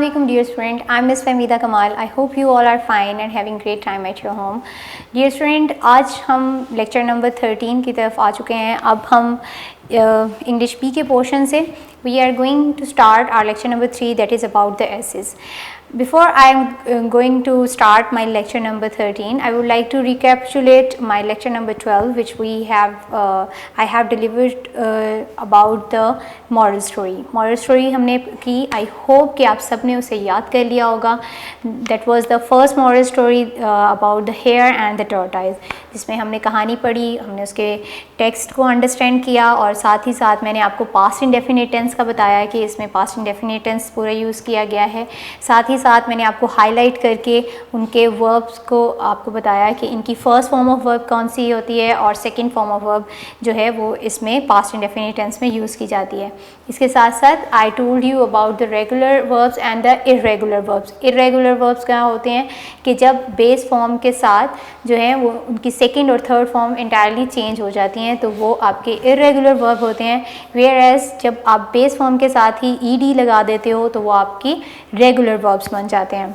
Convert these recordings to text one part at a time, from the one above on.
Assalamualaikum dear student, I'm Miss Fahmida Kamal. I hope you all are fine and having great time at your home. Dear student, आज हम lecture number 13 की तरफ आ चुके हैं. अब हम इंग्लिश बी के पोर्शन से we are going to start our lecture number 3, that is about the S's. Before I am going to start my lecture number 13, I would like to recapitulate my lecture number 12, which I have delivered about the moral story. Moral story हमने की. I hope कि आप सब ने उसे याद कर लिया होगा. That was the first moral story about the hare and the tortoise, जिसमें हमने कहानी पढ़ी, हमने उसके टेक्स्ट को अंडरस्टैंड किया और साथ ही साथ मैंने आपको पास्ट इंडेफिनिट टेंस का बताया कि इसमें पास्ट इंडेफिनिट टेंस पूरा यूज़ किया गया है. साथ ही साथ मैंने आपको हाईलाइट करके उनके वर्ब्स को आपको बताया कि इनकी फ़र्स्ट फॉर्म ऑफ वर्ब कौन सी होती है और सेकंड फॉर्म ऑफ वर्ब जो है वो इसमें पास्ट इंडेफिनिट टेंस में यूज़ की जाती है. इसके साथ साथ I told you about the regular verbs and the irregular verbs. Irregular verbs क्या होते हैं कि जब बेस फॉर्म के साथ जो है वो उनकी सेकेंड और थर्ड फॉर्म इंटायरली चेंज हो जाती हैं, तो वो आपके इर्रेगुलर वर्ब होते हैं. वेयर एज जब आप बेस फॉर्म के साथ ही ईडी लगा देते हो तो वो आपकी रेगुलर वर्ब्स बन जाते हैं.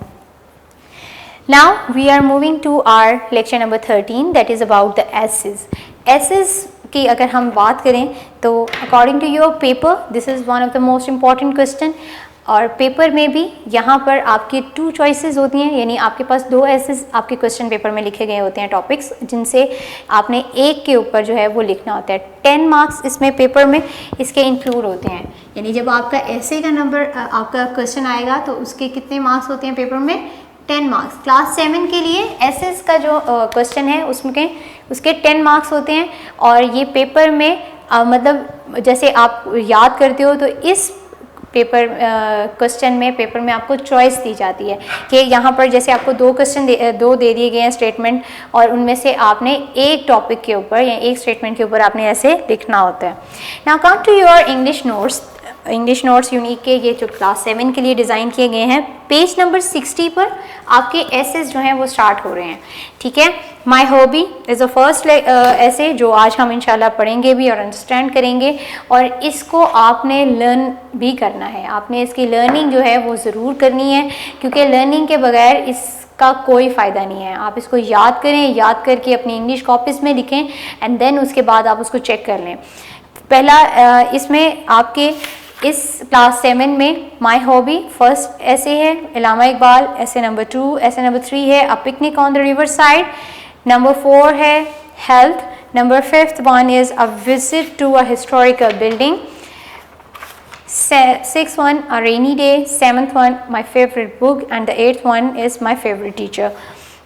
Now we are moving to our lecture number 13, that is about the S's. S's की अगर हम बात करें तो according to your paper, this is one of the most important question. और पेपर में भी यहाँ पर आपकी 2 चॉइसेस होती हैं, यानी आपके पास 2 एसेस आपके क्वेश्चन पेपर में लिखे गए होते हैं टॉपिक्स, जिनसे आपने एक के ऊपर जो है वो लिखना होता है. 10 मार्क्स इसमें पेपर में इसके इंक्लूड होते हैं. यानी जब आपका ऐसे का नंबर आपका क्वेश्चन आएगा तो उसके कितने मार्क्स होते हैं पेपर में? 10 मार्क्स. क्लास 7 के लिए एसेस का जो क्वेश्चन है उसके 10 मार्क्स होते हैं. और ये पेपर में मतलब जैसे आप याद करते हो तो इस पेपर क्वेश्चन में पेपर में आपको चॉइस दी जाती है कि यहाँ पर जैसे आपको 2 क्वेश्चन दे दिए गए हैं स्टेटमेंट, और उनमें से आपने एक टॉपिक के ऊपर या एक स्टेटमेंट के ऊपर आपने ऐसे लिखना होता है. Now come to your English notes. English notes unique के ये जो क्लास 7 के लिए डिज़ाइन किए गए हैं, पेज नंबर 60 पर आपके एसेस जो हैं वो स्टार्ट हो रहे हैं. ठीक है. My hobby is the first ऐसे जो आज हम इंशाल्लाह पढ़ेंगे भी और अंडरस्टैंड करेंगे, और इसको आपने लर्न भी करना है. आपने इसकी लर्निंग जो है वो ज़रूर करनी है, क्योंकि लर्निंग के बगैर इसका कोई फ़ायदा नहीं है. आप इसको याद करें, याद करके अपनी इंग्लिश कॉपीज़ में लिखें एंड देन उसके बाद आप उसको चेक कर लें. पहला इसमें आपके इस क्लास 7 में माई हॉबी फर्स्ट ऐसे है इलामा इकबाल, ऐसे नंबर 2, ऐसे नंबर 3 है a picnic on the river side, number 4 है health, number 5th one is a visit to a historical building, 6th one a rainy day, 7th one my favourite book and the 8th one is my favourite teacher.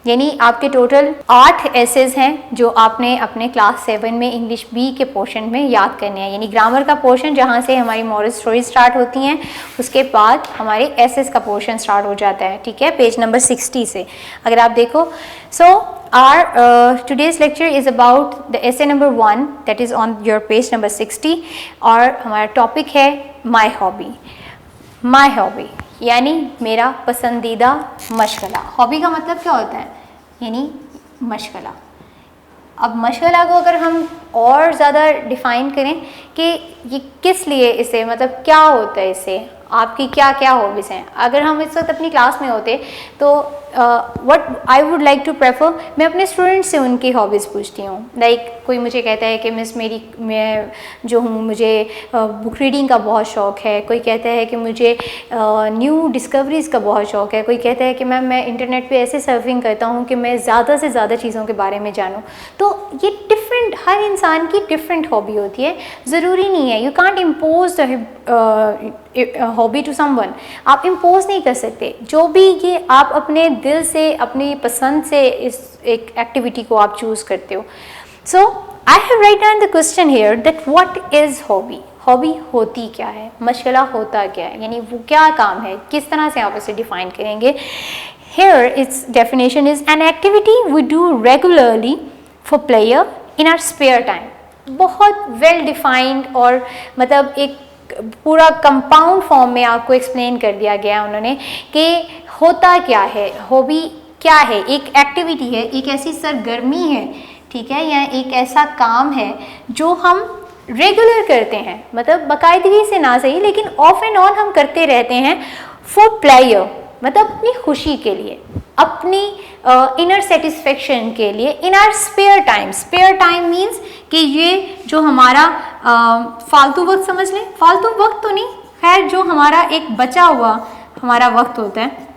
यानी आपके total 8 assess हैं जो आपने अपने class 7 में English B के portion में याद करने हैं. यानी ग्रामर का पोर्शन जहाँ से हमारी मॉरल स्टोरी स्टार्ट होती हैं, उसके बाद हमारे एसेस का पोर्शन स्टार्ट हो जाता है. ठीक है. पेज नंबर 60 से अगर आप देखो. सो our today's lecture is about the essay number 1, that is on your page number 60, और हमारा टॉपिक है my hobby. my hobby यानी मेरा पसंदीदा मशगला. हॉबी का मतलब क्या होता है? यानी मशगला. अब मशगला को अगर हम और ज़्यादा डिफ़ाइन करें कि ये किस लिए, इसे मतलब क्या होता है, इससे आपकी क्या क्या हॉबीज़ हैं. अगर हम इस वक्त अपनी क्लास में होते तो what I would like to prefer, मैं अपने स्टूडेंट्स से उनकी हॉबीज़ पूछती हूँ. लाइक कोई मुझे कहता है कि मिस मैं जो हूँ मुझे बुक रीडिंग का बहुत शौक़ है, कोई कहता है कि मुझे न्यू डिस्कवरीज़ का बहुत शौक़ है, कोई कहता है कि मैम मैं इंटरनेट पे ऐसे सर्फिंग करता हूँ कि मैं ज़्यादा से ज़्यादा चीज़ों के बारे में जानूँ. तो ये डिफरेंट, हर इंसान की डिफरेंट हॉबी होती है. ज़रूरी नहीं है, you can't impose hobby to someone. आप इम्पोज नहीं कर सकते. जो भी ये आप अपने दिल से, अपनी पसंद से इस एक एक्टिविटी को आप चूज़ करते हो. So I have write down the question here that what is hobby. Hobby होती क्या है, मशगला होता क्या है, यानी वो क्या काम है, किस तरह से आप इसे डिफ़ाइन करेंगे. Here it's definition is an activity we do regularly for player in our spare time. बहुत वेल डिफाइंड और मतलब एक पूरा कंपाउंड फॉर्म में आपको एक्सप्लेन कर दिया गया उन्होंने कि होता क्या है. हॉबी क्या है? एक एक्टिविटी है, एक ऐसी सरगर्मी है, ठीक है, या एक ऐसा काम है जो हम रेगुलर करते हैं, मतलब बाकायदगी से ना सही लेकिन ऑफ एंड ऑन हम करते रहते हैं फॉर प्लेयर मतलब अपनी खुशी के लिए, अपनी इनर सेटिस्फेक्शन के लिए, in our spare time. Spare time means कि ये जो हमारा फालतू वक्त समझ लें, फालतू वक्त तो नहीं, खैर जो हमारा एक बचा हुआ हमारा वक्त होता है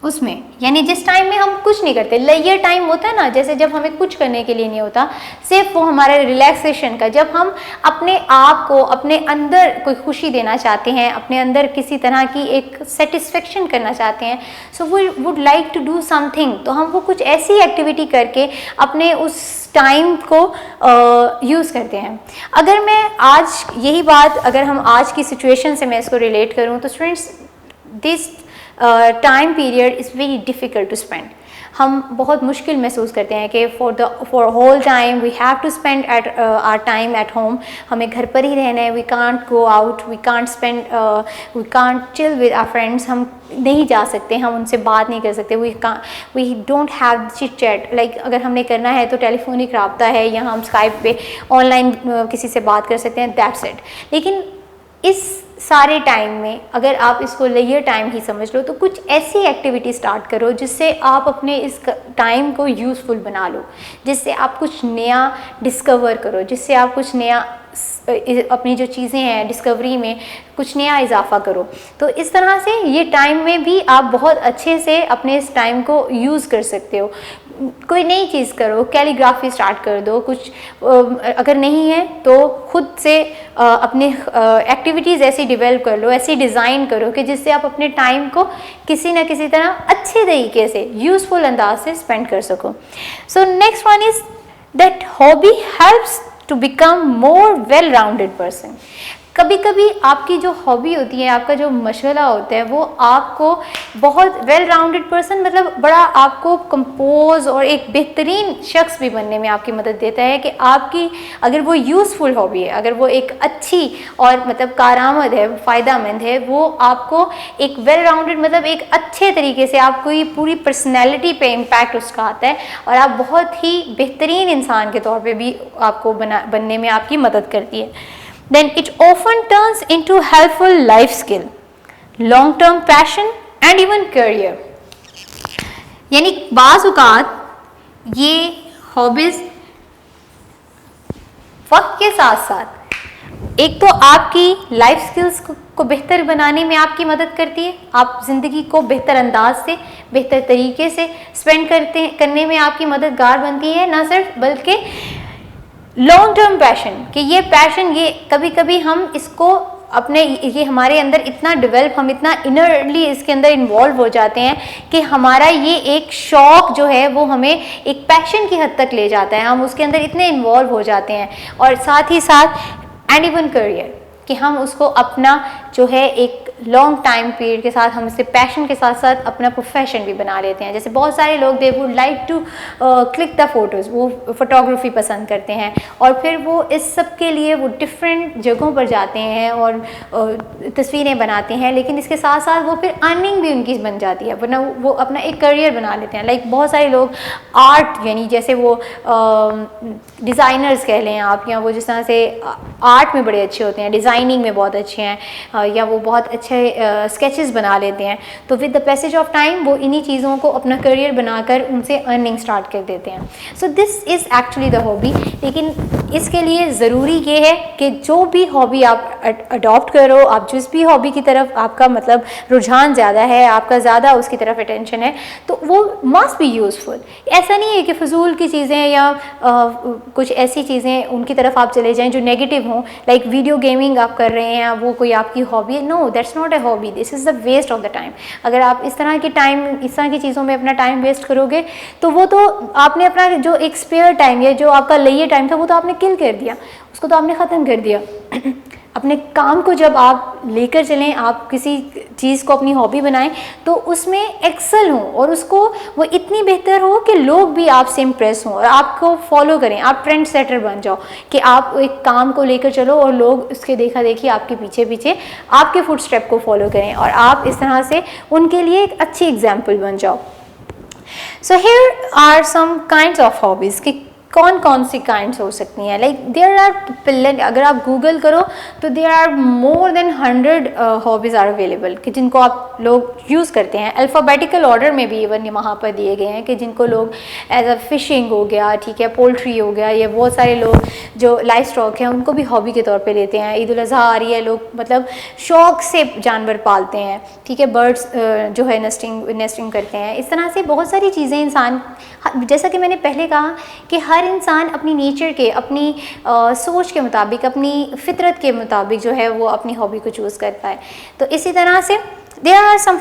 उसमें, यानी जिस टाइम में हम कुछ नहीं करते, लेयर टाइम होता है ना, जैसे जब हमें कुछ करने के लिए नहीं होता, सिर्फ वो हमारे रिलैक्सेशन का, जब हम अपने आप को अपने अंदर कोई खुशी देना चाहते हैं, अपने अंदर किसी तरह की एक सेटिस्फेक्शन करना चाहते हैं, so we would like to do something, तो हम वो कुछ ऐसी एक्टिविटी करके अपने उस टाइम को यूज़ करते हैं। अगर मैं आज यही बात, अगर हम आज की सिचुएशन से मैं इसको रिलेट करूँ तो students, this time period is very difficult to spend. हम बहुत मुश्किल महसूस करते हैं कि for whole time we have to spend at our time at home, हमें घर पर ही रहना है, we can't go out, we can't spend, we can't chill with our friends, हम नहीं जा सकते, हम उनसे बात नहीं कर सकते, we don't have chit chat, like अगर हमने करना है तो टेलीफोनिक रब्ता है या हम स्काइप पे ऑनलाइन किसी से बात कर सकते हैं, दैट्स इट। लेकिन इस सारे टाइम में अगर आप इसको लेयर टाइम ही समझ लो तो कुछ ऐसी एक्टिविटी स्टार्ट करो जिससे आप अपने इस टाइम को यूज़फुल बना लो, जिससे आप कुछ नया डिस्कवर करो, जिससे आप कुछ नया अपनी जो चीज़ें हैं डिस्कवरी में कुछ नया इजाफा करो। तो इस तरह से ये टाइम में भी आप बहुत अच्छे से अपने इस टाइम को यूज़ कर सकते हो। कोई नई चीज़ करो, कैलीग्राफी स्टार्ट कर दो, कुछ अगर नहीं है तो खुद से अपने एक्टिविटीज़ ऐसी डेवलप कर लो, ऐसी डिज़ाइन करो कि जिससे आप अपने टाइम को किसी न किसी तरह अच्छे तरीके से यूज़फुल अंदाज से स्पेंड कर सको। So next one is that hobby helps to become more well rounded person. कभी कभी आपकी जो हॉबी होती है, आपका जो मशगला होता है, वो आपको बहुत वेल राउंडेड पर्सन मतलब बड़ा आपको कंपोज और एक बेहतरीन शख्स भी बनने में आपकी मदद देता है कि आपकी अगर वो यूज़फुल हॉबी है, अगर वो एक अच्छी और मतलब कारआमद है, फ़ायदामंद है, वो आपको एक वेल राउंडेड मतलब एक अच्छे तरीके से आपको पूरी पर्सनैलिटी पे इम्पैक्ट उसका आता है और आप बहुत ही बेहतरीन इंसान के तौर पे भी आपको बनने में आपकी मदद करती है। Then it often turns into helpful life skill, long-term passion and even career. यानी बाज़ औक़ात ये हॉबीज़ वक्त के साथ साथ एक तो आपकी लाइफ स्किल्स को बेहतर बनाने में आपकी मदद करती है, आप ज़िंदगी को बेहतर अंदाज से बेहतर तरीके से स्पेंड करने में आपकी मददगार बनती है, ना सिर्फ बल्कि लॉन्ग टर्म पैशन, कि ये पैशन ये कभी कभी हम इसको अपने ये हमारे अंदर इतना डेवलप, हम इतना इनरली इसके अंदर इन्वॉल्व हो जाते हैं कि हमारा ये एक शौक़ जो है वो हमें एक पैशन की हद तक ले जाता है, हम उसके अंदर इतने इन्वॉल्व हो जाते हैं। और साथ ही साथ एंड इवन करियर, कि हम उसको अपना जो है एक लॉन्ग टाइम पीरियड के साथ हम इससे पैशन के साथ साथ अपना प्रोफेशन भी बना लेते हैं। जैसे बहुत सारे लोग they would like to click the photos, वो फोटोग्राफी पसंद करते हैं और फिर वो इस सब के लिए वो डिफरेंट जगहों पर जाते हैं और तस्वीरें बनाते हैं, लेकिन इसके साथ साथ वो फिर अर्निंग भी उनकी बन जाती है, वरना वो अपना एक करियर बना लेते हैं। लाइक बहुत सारे लोग आर्ट, यानी जैसे वो डिज़ाइनर्स कह लें आप, या वो जिस तरह से आर्ट में बड़े अच्छे होते हैं, डिज़ाइनिंग में बहुत अच्छे हैं, या वो बहुत अच्छे स्केचेस बना लेते हैं, तो with the passage of time वो इन्हीं चीज़ों को अपना करियर बनाकर उनसे अर्निंग स्टार्ट कर देते हैं। So this is actually the hobby. लेकिन इसके लिए ज़रूरी ये है कि जो भी हॉबी आप अडॉप्ट करो, आप जिस भी हॉबी की तरफ आपका मतलब रुझान ज़्यादा है, आपका ज़्यादा उसकी तरफ अटेंशन है, तो वो मस्ट बी यूज़फुल। ऐसा नहीं है कि फजूल की चीज़ें या कुछ ऐसी चीज़ें उनकी तरफ आप चले जाएं जो नेगेटिव हों, लाइक वीडियो गेमिंग आप कर रहे हैं, वो कोई आपकी हॉबी है। No, that's not a hobby, this is the waste of the time. अगर आप इस तरह की चीज़ों में अपना टाइम वेस्ट करोगे तो वो तो आपने अपना जो एक स्पेयर टाइम या जो आपका लेयर टाइम था वो तो आपने किल कर दिया, उसको तो आपने ख़त्म कर दिया। अपने काम को जब आप लेकर चलें, आप किसी चीज़ को अपनी हॉबी बनाएं तो उसमें एक्सेल हो और उसको वो इतनी बेहतर हो कि लोग भी आपसे इम्प्रेस हों और आपको फॉलो करें, आप ट्रेंड सेटर बन जाओ कि आप एक काम को लेकर चलो और लोग उसके देखा देखी आपके पीछे पीछे आपके फुट स्टेप को फॉलो करें और आप इस तरह से उनके लिए एक अच्छी एग्जाम्पल बन जाओ। So here are some kinds of hobbies, कि कौन कौन सी काइंड्स हो सकती हैं, लाइक देयर आर पिल्लन, अगर आप गूगल करो तो there are more than 100 hobbies are available कि जिनको आप लोग यूज़ करते हैं। अल्फ़ाबेटिकल ऑर्डर में भी इवन वहाँ पर दिए गए हैं कि जिनको लोग एज अ फिशिंग हो गया, ठीक है, पोल्ट्री हो गया, या बहुत सारे लोग जो लाइफ स्टॉक हैं उनको भी हॉबी के तौर पे लेते हैं। ईद उल अज़हा आ रही है, लोग मतलब शौक़ से जानवर पालते हैं, ठीक है, बर्ड्स जो है नेस्टिंग करते हैं। इस तरह से बहुत सारी चीज़ें इंसान, जैसा कि मैंने पहले कहा कि हर इंसान अपनी नेचर के, अपनी सोच के मुताबिक, अपनी फितरत के मुताबिक जो है वो अपनी हॉबी को चूज़ करता है। तो इसी तरह से there are some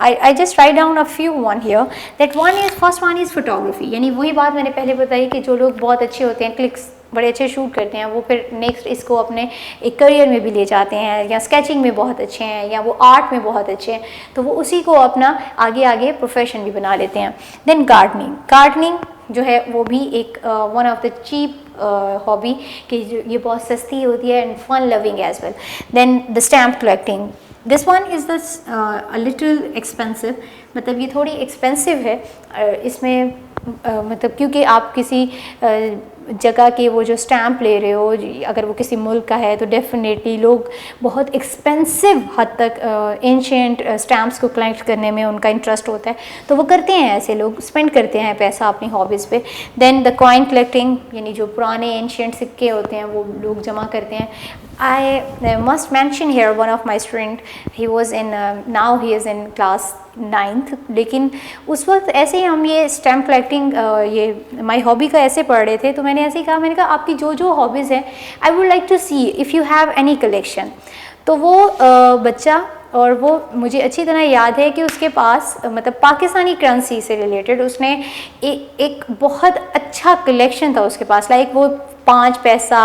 I just write down a few one here, that first one is photography। यानी वही बात मैंने पहले बताई कि जो लोग बहुत अच्छे होते हैं, क्लिक्स बड़े अच्छे शूट करते हैं, वो फिर नेक्स्ट इसको अपने एक करियर में भी ले जाते हैं, या स्केचिंग में बहुत अच्छे हैं, या वो आर्ट में बहुत अच्छे हैं, तो वो उसी को अपना आगे प्रोफेशन भी बना लेते हैं। देन गार्डनिंग जो है वो भी एक one of the cheap hobby कि ये बहुत सस्ती होती है and fun loving as well. Then the stamp collecting, this one is this a little expensive, मतलब ये थोड़ी एक्सपेंसिव है। इसमें मतलब क्योंकि आप किसी जगह के वो जो स्टैम्प ले रहे हो, अगर वो किसी मुल्क का है तो डेफिनेटली लोग बहुत एक्सपेंसिव हद तक एंशिएंट स्टैम्प्स को कलेक्ट करने में उनका इंटरेस्ट होता है, तो वो करते हैं, ऐसे लोग स्पेंड करते हैं पैसा अपनी हॉबीज़ पे। देन द कॉइन कलेक्टिंग, यानी जो पुराने एंशिएंट सिक्के होते हैं वो लोग जमा करते हैं। I must mention here one of my student, he was in now he is in class 9th, लेकिन उस वक्त ऐसे ही हम ये स्टैम्प कलेक्टिंग ये माई हॉबी का ऐसे पढ़ रहे थे, तो मैंने ऐसे ही कहा, मैंने कहा आपकी जो हॉबीज़ हैं, I would like to see if you have any collection. तो वो बच्चा, और वो मुझे अच्छी तरह याद है कि उसके पास मतलब पाकिस्तानी करेंसी से रिलेटेड उसने एक बहुत अच्छा कलेक्शन था उसके पास, लाइक वो 5 पैसा,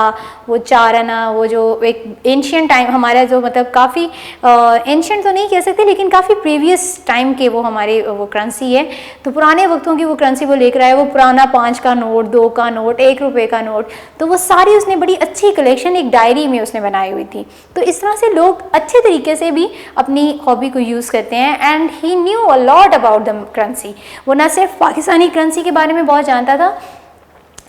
वो 4 आना, वो जो एक एंशियंट टाइम हमारा जो मतलब काफ़ी एंशियंट तो नहीं कह सकते लेकिन काफ़ी प्रीवियस टाइम के वो हमारे वो करेंसी है, तो पुराने वक्तों की वो करेंसी वो लेकर आया, वो पुराना 5 का नोट, 2 का नोट, 1 रुपये का नोट, तो वो सारी उसने बड़ी अच्छी कलेक्शन एक डायरी में उसने बनाई हुई थी। तो इस तरह से लोग अच्छे तरीके से भी अपनी हॉबी को यूज़ करते हैं। And he new a lot about the currency, वो ना सिर्फ पाकिस्तानी करेंसी के बारे में बहुत जानता था,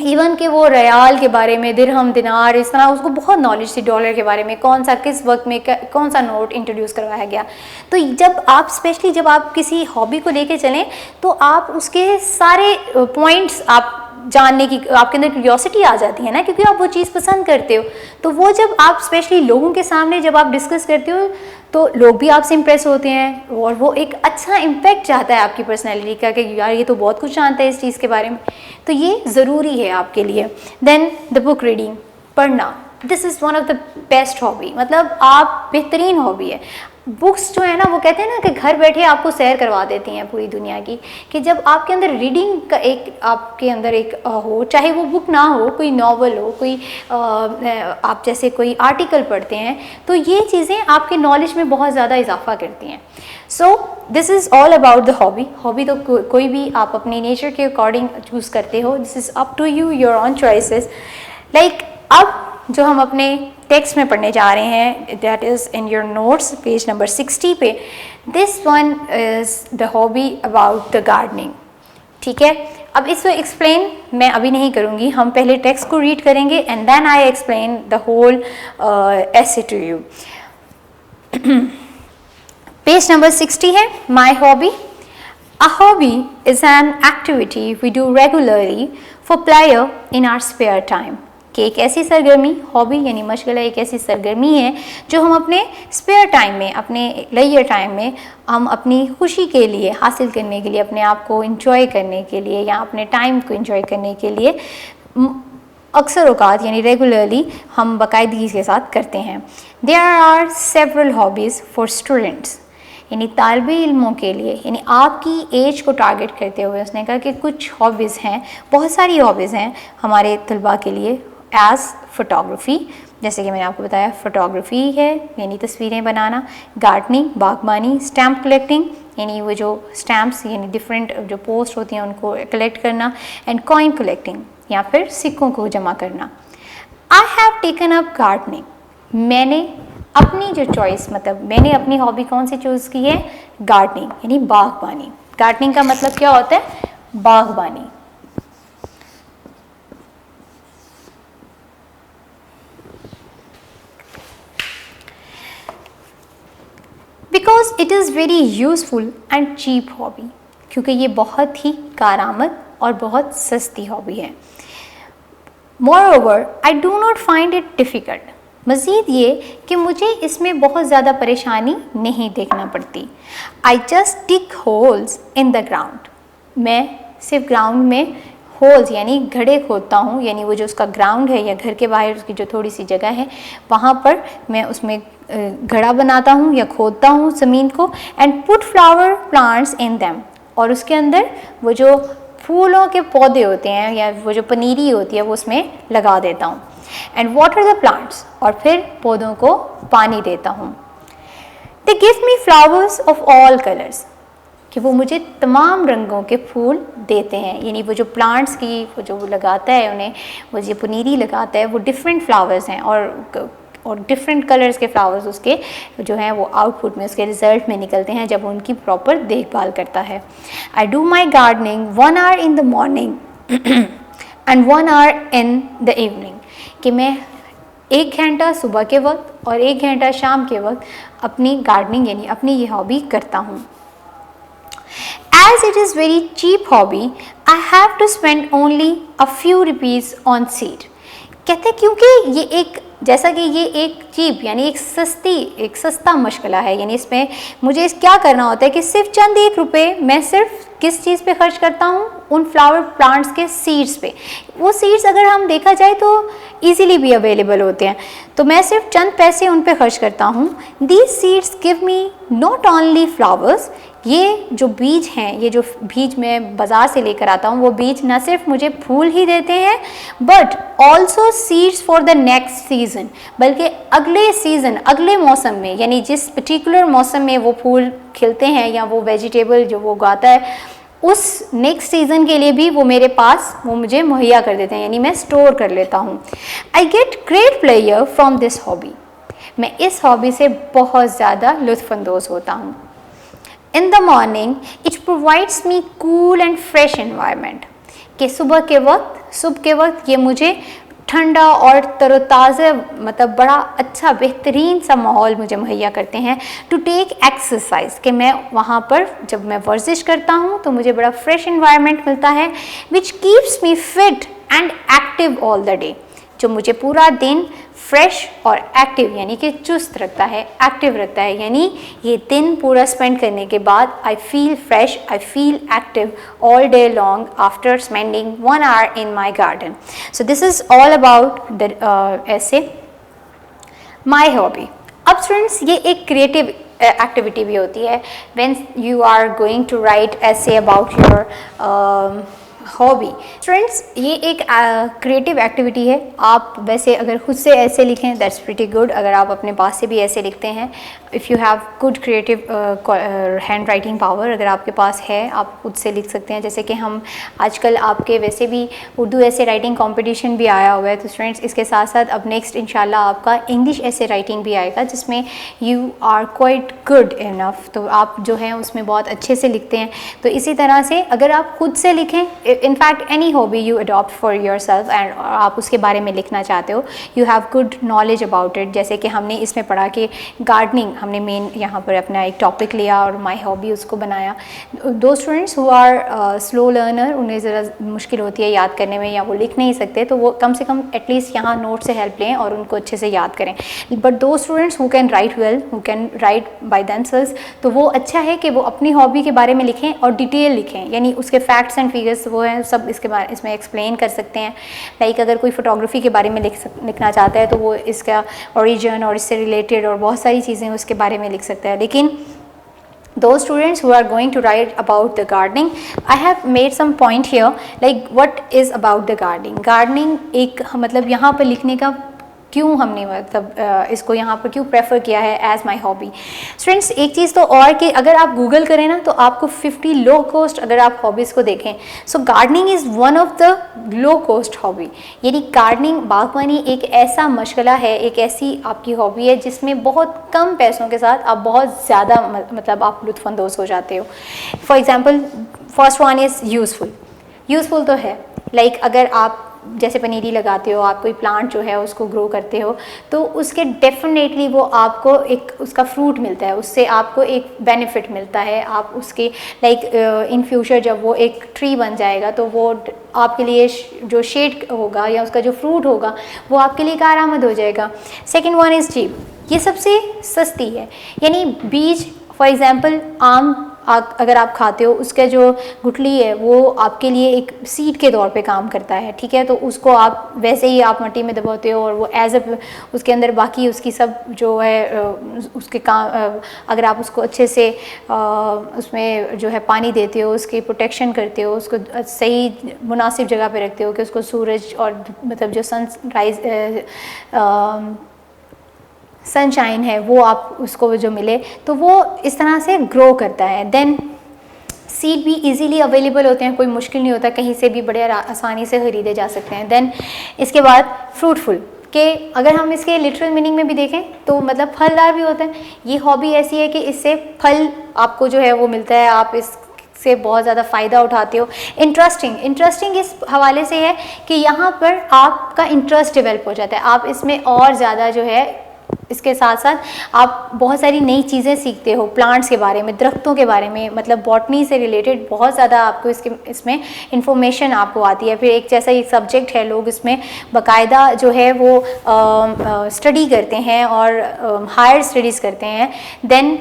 इवन कि वो रियाल के बारे में, दिरहम, दिनार, इस तरह उसको बहुत नॉलेज थी डॉलर के बारे में, कौन सा किस वक्त में कौन सा नोट इंट्रोड्यूस करवाया गया। तो जब आप स्पेशली जब आप किसी हॉबी को लेके चलें तो आप उसके सारे पॉइंट्स आप जानने की आपके अंदर क्यूरियोसिटी आ जाती है ना, क्योंकि आप वो चीज़ पसंद करते हो। तो वो जब आप स्पेशली लोगों के सामने जब आप डिस्कस करते हो तो लोग भी आपसे इम्प्रेस होते हैं और वो एक अच्छा इम्पैक्ट चाहता है आपकी पर्सनैलिटी का कि यार ये तो बहुत कुछ जानता है इस चीज़ के बारे में, तो ये ज़रूरी है आपके लिए। देन द बुक रीडिंग, पढ़ना, this is one of the best hobby, मतलब आप बेहतरीन हॉबी है। बुक्स जो है ना, वो कहते हैं ना कि घर बैठे आपको सैर करवा देती हैं पूरी दुनिया की, कि जब आपके अंदर रीडिंग का एक आपके अंदर एक हो, चाहे वो बुक ना हो, कोई नॉवल हो, कोई आप जैसे कोई आर्टिकल पढ़ते हैं, तो ये चीज़ें आपके नॉलेज में बहुत ज़्यादा इजाफा करती हैं। So this is all about the hobby. Hobby तो कोई भी आप अपने नेचर के अकॉर्डिंग चूज़ करते हो, this is up to you, your own choices. Like अब जो हम अपने टेक्स्ट में पढ़ने जा रहे हैं, that is in your notes page number 60 पे, this one is the hobby about the gardening. ठीक है, अब इसको एक्सप्लेन मैं अभी नहीं करूँगी, हम पहले टेक्स्ट को रीड करेंगे and then I explain the whole essay to you. Page number 60 है, my hobby. A hobby is an activity we do regularly for pleasure in our spare time। कि एक ऐसी सरगर्मी, हॉबी यानी मशगला एक ऐसी सरगर्मी है जो हम अपने स्पेयर टाइम में, अपने लेजर टाइम में हम अपनी खुशी के लिए हासिल करने के लिए, अपने आप को इंजॉय करने के लिए या अपने टाइम को इंजॉय करने के लिए अक्सर औकात यानी रेगुलरली हम बाकायदगी के साथ करते हैं। There are several hobbies for students, यानी तालिब इल्मों के लिए, यानी आपकी एज को टारगेट करते हुए उसने कहा कि कुछ हॉबीज़ हैं, बहुत सारी हॉबीज़ हैं हमारे तलबा के लिए। एज़ फ़ोटोग्राफ़ी, जैसे कि मैंने आपको बताया फ़ोटोग्राफ़ी है यानी तस्वीरें बनाना, गार्डनिंग बागबानी, स्टैम्प कलेक्टिंग यानी वो जो स्टैम्प्स यानी डिफरेंट जो पोस्ट होती हैं उनको कलेक्ट करना, एंड कॉइन कलेक्टिंग या फिर सिक्कों को जमा करना। I have taken up gardening, मैंने अपनी जो चॉइस मतलब मैंने अपनी हॉबी कौन सी चूज़ की है, गार्डनिंग यानी बागबानी। गार्डनिंग का मतलब क्या होता है, बागबानी। Because it is very useful and cheap hobby, क्योंकि ये बहुत ही कारआमद और बहुत सस्ती हॉबी है। Moreover I do not find it difficult, मज़ीद ये कि मुझे इसमें बहुत ज़्यादा परेशानी नहीं देखना पड़ती। I just dig holes in the ground, मैं सिर्फ ग्राउंड में होल्स यानी गड्ढे खोदता हूँ, यानी वो जो उसका ग्राउंड है या घर के बाहर उसकी जो थोड़ी सी जगह है वहाँ पर मैं उसमें घड़ा बनाता हूँ या खोदता हूँ ज़मीन को, and put flower plants in them, और उसके अंदर वो जो फूलों के पौधे होते हैं या वो जो पनीरी होती है वो उसमें लगा देता हूँ, एंड वाटर द प्लांट्स, और फिर पौधों को पानी देता हूँ। They give me flowers of all colours, कि वो मुझे तमाम रंगों के फूल देते हैं, यानी वो जो प्लांट्स की वो जो वो लगाता है उन्हें, वो जो पनीरी लगाता है वो डिफरेंट फ्लावर्स हैं और डिफरेंट कलर्स के फ्लावर्स उसके जो हैं वो आउटपुट में उसके रिजल्ट में निकलते हैं जब उनकी प्रॉपर देखभाल करता है। I do my gardening 1 hour in the morning and 1 hour in the evening, कि मैं 1 घंटा सुबह के वक्त और 1 घंटा शाम के वक्त अपनी गार्डनिंग यानी अपनी ये हॉबी करता हूँ। As it is very cheap hobby, I have to spend only a few rupees on seed. कहते हैं क्योंकि ये एक जैसा कि ये एक चीप यानी एक सस्ता मशगला है, यानी इसमें मुझे क्या करना होता है कि सिर्फ चंद 1 रुपये मैं सिर्फ किस चीज़ पे खर्च करता हूँ, उन फ्लावर प्लांट्स के सीड्स पे। वो सीड्स अगर हम देखा जाए तो इजीली भी अवेलेबल होते हैं, तो मैं सिर्फ चंद पैसे उन पे खर्च करता हूँ। These seeds give me not only flowers, ये जो बीज हैं, ये जो बीज मैं बाज़ार से लेकर आता हूँ, वो बीज न सिर्फ मुझे फूल ही देते हैं but also seeds for the next season, बल्कि अगले सीज़न अगले मौसम में, यानी जिस पर्टिकुलर मौसम में वो फूल खिलते हैं या वो वेजिटेबल जो वो उगाता है उस नेक्स्ट सीज़न के लिए भी वो मेरे पास वो मुझे मुहैया कर देते हैं, यानी मैं स्टोर कर लेता हूँ। I get great player from this hobby, मैं इस हॉबी से बहुत ज़्यादा लुत्फ़अंदोज़ होता हूँ। In the morning, it provides me cool and fresh environment, कि सुबह के वक्त ये मुझे ठंडा और तरोताज़ा मतलब बड़ा अच्छा बेहतरीन सा माहौल मुझे मुहैया करते हैं। टू टेक एक्सरसाइज, कि मैं वहाँ पर जब मैं वर्जिश करता हूँ तो मुझे बड़ा फ्रेश इन्वायरमेंट मिलता है। Which keeps me fit and active all the day, जो मुझे पूरा दिन फ्रेश और एक्टिव यानी कि चुस्त रखता है, एक्टिव रखता है, यानी ये दिन पूरा स्पेंड करने के बाद I feel fresh, I feel active all day long after spending 1 hour in my garden. So this is all about the ऐसे माई हॉबी। अब स्टूडेंट्स, ये एक क्रिएटिव एक्टिविटी भी होती है when you are going to write essay about your hobby. Students, ये एक creative activity है। आप वैसे अगर खुद से ऐसे लिखें दैट्स प्रीटी गुड, अगर आप अपने पास से भी ऐसे लिखते हैं, if you have good creative hand writing power, अगर आपके पास है आप खुद से लिख सकते हैं। जैसे कि हम आजकल आपके वैसे भी उर्दू ऐसे राइटिंग कंपटीशन भी आया हुआ है, तो स्टूडेंट्स इसके साथ साथ अब नेक्स्ट इंशाल्लाह आपका इंग्लिश ऐसे राइटिंग भी आएगा जिसमें you are quite good enough, तो आप जो हैं उसमें बहुत अच्छे से लिखते हैं। तो इसी तरह से अगर आप खुद से लिखें, in fact any hobby you adopt for your self and आप उसके बारे में लिखना चाहते हो, you have good knowledge about it. जैसे कि हमने इसमें पढ़ा कि गार्डनिंग हमने मेन यहाँ पर अपना एक टॉपिक लिया और माई हॉबी उसको बनाया। दो students who are slow learner, उन्हें ज़रा मुश्किल होती है याद करने में या वो लिख नहीं सकते, तो वो कम से कम एटलीस्ट यहाँ नोट से हेल्प लें और उनको अच्छे से याद करें। बट दो students who can write well, who can write by themselves, तो वो अच्छा है कि वो अपनी हॉबी के बारे में लिखें और डिटेल लिखें, यानी उसके फैक्ट्स एंड फिगर्स वो हैं सब इसमें एक्सप्लेन कर सकते हैं। लाइक अगर कोई फोटोग्राफी के बारे में लिखना चाहता है तो वो इसका ओरिजिन और इससे रिलेटेड और बहुत सारी चीज़ें उसके बारे में लिख सकता है। लेकिन those students who are going to write about the gardening, I have made some point here, like what is about the gardening. Gardening एक मतलब यहाँ पर लिखने का क्यों हमने मतलब इसको यहाँ पर क्यों प्रेफर किया है एज माई हॉबी। स्टूडेंट्स, एक चीज़ तो और कि अगर आप गूगल करें ना तो आपको 50 लो कॉस्ट अगर आप हॉबीज़ को देखें, so gardening is one of the low cost hobby. यानी गार्डनिंग बागवानी एक ऐसा मशगला है, एक ऐसी आपकी हॉबी है जिसमें बहुत कम पैसों के साथ आप बहुत ज़्यादा मतलब आप लुत्फ़अंदोज़ हो जाते हो। For example first one is useful तो है, लाइक अगर आप जैसे पनीरी लगाते हो, आप कोई प्लांट जो है उसको ग्रो करते हो, तो उसके डेफिनेटली वो आपको एक उसका फ्रूट मिलता है, उससे आपको एक बेनिफिट मिलता है। आप उसके लाइक इन फ्यूचर जब वो एक ट्री बन जाएगा तो वो आपके लिए जो शेड होगा या उसका जो फ्रूट होगा वो आपके लिए कारआमद हो जाएगा। सेकेंड वन इज़ चीप, ये सबसे सस्ती है, यानी बीज फॉर एग्ज़ाम्पल आम अगर आप खाते हो, उसका जो गुठली है वो आपके लिए एक सीड के तौर पे काम करता है, ठीक है। तो उसको आप वैसे ही आप मिट्टी में दबाते हो और वो एज अ उसके अंदर बाकी उसकी सब जो है उसके काम, अगर आप उसको अच्छे से उसमें जो है पानी देते हो, उसकी प्रोटेक्शन करते हो, उसको सही मुनासिब जगह पे रखते हो कि उसको सूरज और मतलब जो सनशाइन है वो आप उसको जो मिले, तो वो इस तरह से ग्रो करता है। देन सीड भी इजीली अवेलेबल होते हैं, कोई मुश्किल नहीं होता, कहीं से भी बड़े आसानी से ख़रीदे जा सकते हैं। देन इसके बाद फ्रूटफुल कि अगर हम इसके लिटरल मीनिंग में भी देखें तो मतलब फलदार भी होता है। ये हॉबी ऐसी है कि इससे फल आपको जो है वो मिलता है, आप इस से बहुत ज़्यादा फ़ायदा उठाते हो। इंटरेस्टिंग इस हवाले से है कि यहाँ पर आपका इंटरेस्ट डेवलप हो जाता है, आप इसमें और ज़्यादा जो है इसके साथ साथ आप बहुत सारी नई चीज़ें सीखते हो, प्लांट्स के बारे में, दरख्तों के बारे में, मतलब बॉटनी से रिलेटेड बहुत ज़्यादा आपको इसमें इंफॉर्मेशन आपको आती है। फिर एक जैसा एक सब्जेक्ट है, लोग इसमें बाकायदा जो है वो स्टडी करते हैं और हायर स्टडीज़ करते हैं, देन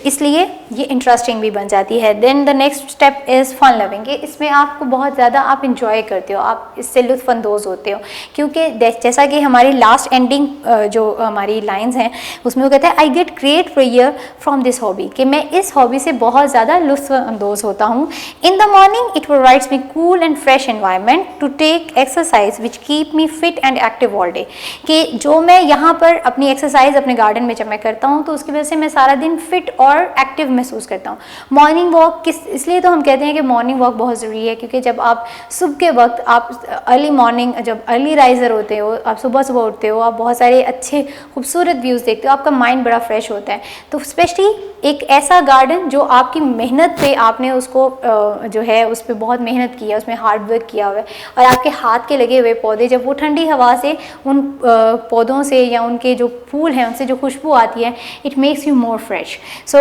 इसलिए ये इंटरेस्टिंग भी बन जाती है। Then the next step is fun loving, इसमें आपको बहुत ज़्यादा आप इंजॉय करते हो, आप इससे लुत्फ़अंदोज़ होते हो, क्योंकि जैसा कि हमारी लास्ट एंडिंग जो हमारी लाइंस हैं उसमें वो कहते हैं I get great pleasure from this hobby, कि मैं इस हॉबी से बहुत ज़्यादा लुत्फ़अंदोज़ होता हूँ। In the morning it provides me cool and fresh environment to take exercise which keep me fit and active all day, कि जो मैं यहाँ पर अपनी एक्सरसाइज अपने गार्डन में जब मैं करता हूँ तो उसकी वजह से मैं सारा दिन फिट और एक्टिव महसूस करता हूँ। मॉर्निंग वॉक इसलिए तो हम कहते हैं कि मॉर्निंग वॉक बहुत ज़रूरी है, क्योंकि जब आप सुबह के वक्त, आप अर्ली मॉर्निंग जब अर्ली राइज़र होते हो, आप सुबह उठते हो, आप बहुत सारे अच्छे खूबसूरत व्यूज़ देखते हो, आपका माइंड बड़ा फ्रेश होता है। तो स्पेशली एक ऐसा गार्डन जो आपकी मेहनत पे आपने उसको जो है उस पर बहुत मेहनत की है, उसमें हार्ड वर्क किया हुआ है, और आपके हाथ के लगे हुए पौधे जब वो ठंडी हवा से उन पौधों से या उनके जो फूल हैं उनसे जो खुशबू आती है, it makes you more fresh. So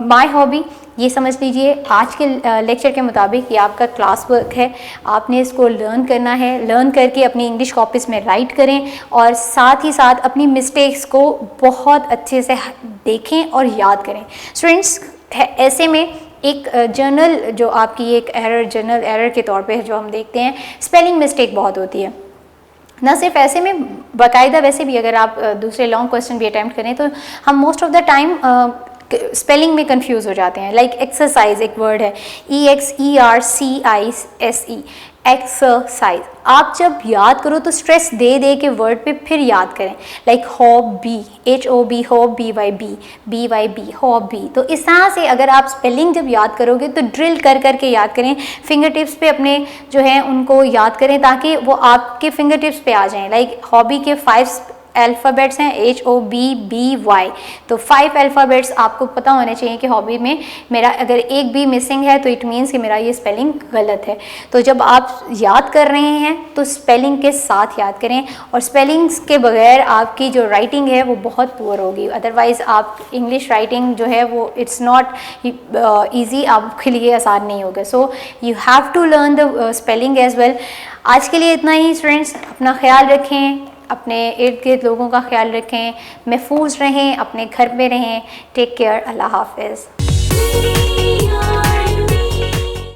my hobby ये समझ लीजिए आज के लेक्चर के मुताबिक ये आपका क्लास वर्क है, आपने इसको लर्न करना है, लर्न करके अपनी इंग्लिश कॉपीज़ में राइट करें और साथ ही साथ अपनी मिस्टेक्स को बहुत अच्छे से देखें और याद करें। स्टूडेंट्स, ऐसे में एक जर्नल जो आपकी एक जर्नल एरर के तौर पे जो हम देखते हैं, स्पेलिंग मिस्टेक बहुत होती है। ना सिर्फ ऐसे में, बाकायदा वैसे भी अगर आप दूसरे लॉन्ग क्वेश्चन भी अटैम्प्ट करें तो हम most of the time spelling में कंफ्यूज हो जाते हैं। लाइक एक्सरसाइज एक वर्ड है, EXERCISE, एक्सरसाइज। आप जब याद करो तो स्ट्रेस दे दे के वर्ड पे फिर याद करें। Like hobby, HOB, hob, BYB, hobby. तो इस तरह से अगर आप स्पेलिंग जब याद करोगे तो ड्रिल कर करके याद करें, फिंगर टिप्स पे अपने जो है उनको याद करें ताकि वो आपके फिंगर टिप्स पे आ जाएं। लाइक हॉबी के 5 अल्फ़ाबेट्स हैं, HOBBY, तो 5 अल्फ़ाबेट्स आपको पता होने चाहिए कि हॉबी में मेरा अगर एक भी मिसिंग है तो इट मीन्स कि मेरा ये स्पेलिंग गलत है। तो जब आप याद कर रहे हैं तो स्पेलिंग के साथ याद करें, और स्पेलिंग्स के बगैर आपकी जो राइटिंग है वो बहुत पुअर होगी। अदरवाइज़ आप इंग्लिश राइटिंग जो है वो इट्स नॉट ईजी, आपके लिए आसान नहीं होगा। So you have to learn the spelling as well. आज के लिए इतना ही स्टूडेंट्स, अपना ख्याल रखें, अपने इर्द गिर्द लोगों का ख्याल रखें, महफूज रहें, अपने घर में रहें। टेक केयर, अल्लाह हाफ़िज़।